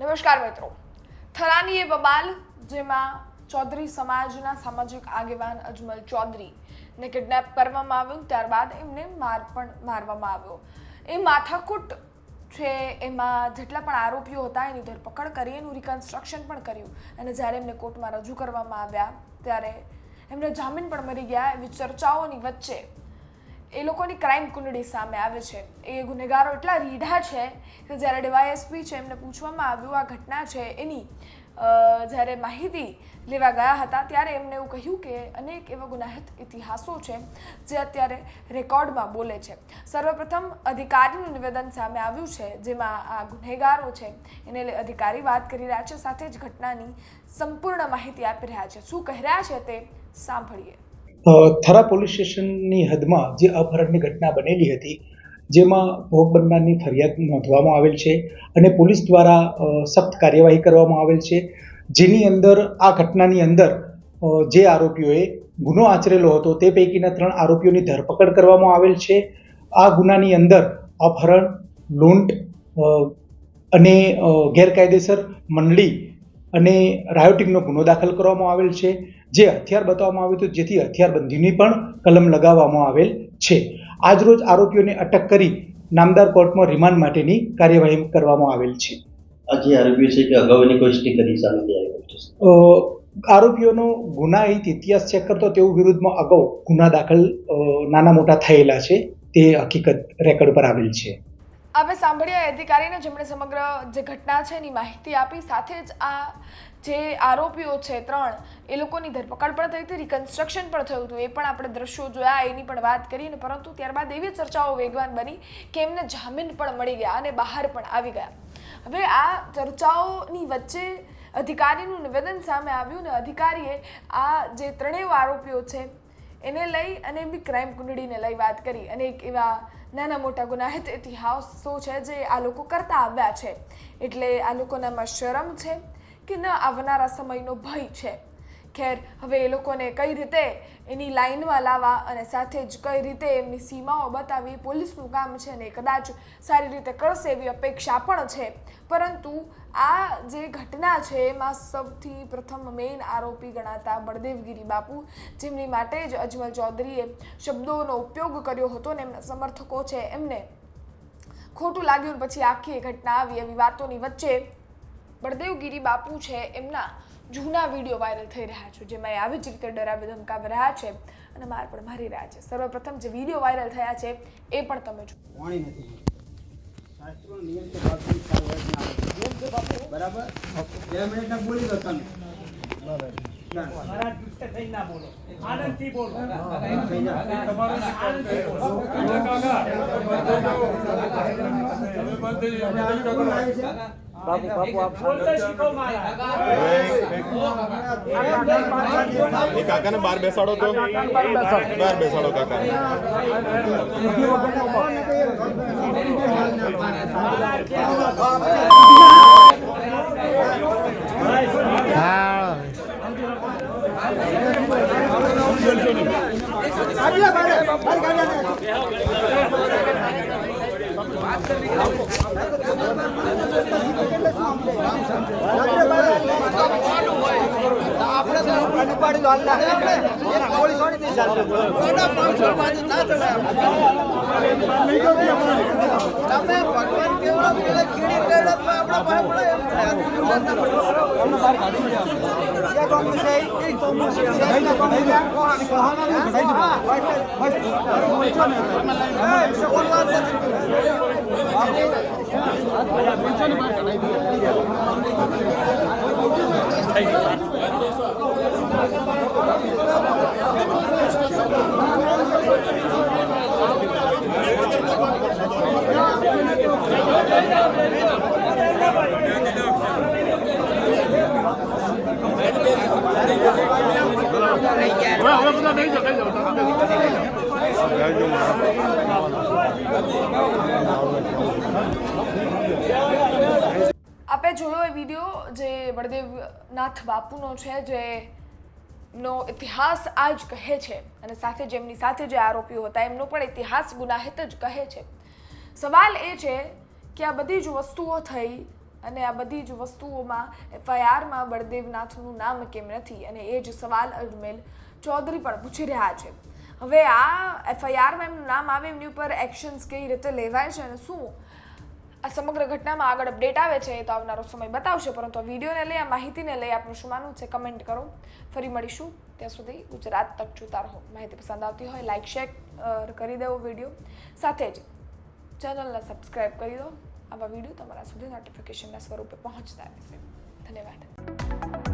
નમસ્કાર મિત્રો. થરાની એ બબાલ જેમાં ચૌધરી સમાજના સામાજિક આગેવાન અજમલ ચૌધરીને કિડનેપ કરવામાં આવ્યું, ત્યારબાદ એમને મારવામાં આવ્યો. એ માથાકૂટ છે, એમાં જેટલા પણ આરોપીઓ હતા એની ધરપકડ કરી, એનું રિકન્સ્ટ્રક્શન પણ કર્યું અને જ્યારે એમને કોર્ટમાં રજૂ કરવામાં આવ્યા ત્યારે એમને જામીન પણ મળી ગયા. એવી ચર્ચાઓની વચ્ચે એ લોકોની ક્રાઇમ કુંડળી સામે આવે છે. એ ગુનેગારો એટલા રીઢા છે કે જ્યારે ડીવાયએસપી છે એમને પૂછવામાં આવ્યું આ ઘટના છે એની જ્યારે માહિતી લેવા ગયા હતા ત્યારે એમને એવું કહ્યું કે અનેક એવા ગુનાહિત ઇતિહાસો છે જે અત્યારે રેકોર્ડમાં બોલે છે. સર્વપ્રથમ અધિકારીનું નિવેદન સામે આવ્યું છે જેમાં આ ગુનેગારો છે એને અધિકારી વાત કરી રહ્યા છે, સાથે જ ઘટનાની સંપૂર્ણ માહિતી આપી રહ્યા છે. શું કહી રહ્યા છે તે સાંભળીએ. થરા પોલીસ સ્ટેશનની હદમાં જે અપહરણની ઘટના બનેલી હતી, જેમાં ભોગ બનનારની ફરિયાદ નોંધવામાં આવેલ છે અને પોલીસ દ્વારા સખ્ત કાર્યવાહી કરવામાં આવેલ છે, જેની અંદર આ ઘટનાની અંદર જે આરોપીઓએ ગુનો આચરેલો હતો તે પૈકીના 3 આરોપીઓની ધરપકડ કરવામાં આવેલ છે. આ ગુનાની અંદર અપહરણ, લૂંટ અને ગેરકાયદેસર મંડળી અને રાયોટિંગનો ગુનો દાખલ કરવામાં આવેલ છે, જે હથિયાર બતાવવામાં આવ્યું હતું, જેથી હથિયારબંધીની પણ કલમ લગાવવામાં આવેલ છે. આજરોજ આરોપીઓને અટક કરી નામદાર કોર્ટમાં રિમાન્ડ માટેની કાર્યવાહી કરવામાં આવેલ છે. આજે આરોપીઓ છે કે અગાઉની કોઈ સ્ટીકરી સામે આરોપીઓનો ગુનાહિત ઇતિહાસ ચેક કરતો તેઓ વિરુદ્ધમાં અગાઉ ગુના દાખલ નાના મોટા થયેલા છે, તે હકીકત રેકોર્ડ પર આવેલ છે. આપણે સાંભળ્યા અધિકારીને જેમણે સમગ્ર જે ઘટના છે એની માહિતી આપી, સાથે જ આ જે આરોપીઓ છે 3 એ લોકોની ધરપકડ પણ થઈ હતી, રિકન્સ્ટ્રક્શન પણ થયું હતું, એ પણ આપણે દ્રશ્યો જોયા, એની પણ વાત કરી. પરંતુ ત્યારબાદ એવી ચર્ચાઓ વેગવાન બની કે એમને જામીન પણ મળી ગયા અને બહાર પણ આવી ગયા. હવે આ ચર્ચાઓની વચ્ચે અધિકારીનું નિવેદન સામે આવ્યું ને અધિકારીએ આ જે 3 આરોપીઓ છે એને લઈ અને એમની ક્રાઇમ કુંડળીને લઈ વાત કરી. અને એક એવા નાના મોટા ગુનાહિત ઇતિહાસો છે જે આ લોકો કરતા આવ્યા છે, એટલે આ લોકોનામાં શરમ છે કે ન આવનારા સમયનો ભય છે. ખેર, હવે એ લોકોને કઈ રીતે એની લાઈનમાં લાવવા અને સાથે જ કઈ રીતે એમની સીમાઓ બતાવી પોલીસનું કામ છે અને કદાચ સારી રીતે કરશે એવી અપેક્ષા પણ છે. પરંતુ આ જે ઘટના છે એમાં સૌથી પ્રથમ મેઇન આરોપી ગણાતા બળદેવગીરી બાપુ, જેમની માટે જ અજમલ ચૌધરીએ શબ્દોનો ઉપયોગ કર્યો હતો ને એમના સમર્થકો છે એમને ખોટું લાગ્યું, પછી આખી ઘટના આવી. એવી વાતોની વચ્ચે બળદેવગીરી બાપુ છે એમના જૂના વિડીયો વાયરલ થઈ રહ્યા છે, જેમાં એ આવી જ રીતે ડરાવી ધમકાવી રહ્યા છે અને માર પણ મારી રહ્યા છે. સર્વપ્રથમ જે વિડીયો વાયરલ થયા છે એ પણ તમે જો. બરાબર 2 મિનિટના બોલી દો તમે. મારા ગુસ્સે થઈ ના બોલો, આનંદથી બોલો. તમારું આનંદથી બોલો. બાપુ આપ બોલતા શીખો. એ કાકાને બહાર બેસાડો તો બહાર બેસાડો કાકા. આપણે જોયો એ વિડીયો જે બળદેવનાથ બાપુનો છે, જેનો ઇતિહાસ આ જ કહે છે અને સાથે જેમની સાથે જે આરોપીઓ હતા એમનો પણ ઇતિહાસ ગુનાહિત જ કહે છે. સવાલ એ છે કે આ બધી જ વસ્તુઓ થઈ અને આ બધી જ વસ્તુઓમાં એફઆઈઆરમાં બળદેવનાથનું નામ કેમ નથી, અને એ જ સવાલ અજમેલ ચૌધરી પણ પૂછી રહ્યા છે. હવે આ એફઆઈઆરમાં એમનું નામ આવે, એમની ઉપર એક્શન્સ કઈ રીતે લેવાય છે અને શું આ સમગ્ર ઘટનામાં આગળ અપડેટ આવે છે એ તો આવનારો સમય બતાવશે. પરંતુ આ વિડીયોને લઈ, આ માહિતીને લઈ આપનું શું માનવું છે કમેન્ટ કરો. ફરી મળીશું, ત્યાં સુધી ગુજરાત તક જોતા રહો. માહિતી પસંદ આવતી હોય લાઇક શેર કરી દેવો વિડીયો, સાથે જ ચેનલને સબસ્ક્રાઈબ કરી દો. આવા વિડીયો તમારા સુધી નોટિફિકેશનના સ્વરૂપે પહોંચતા રહેશે. ધન્યવાદ.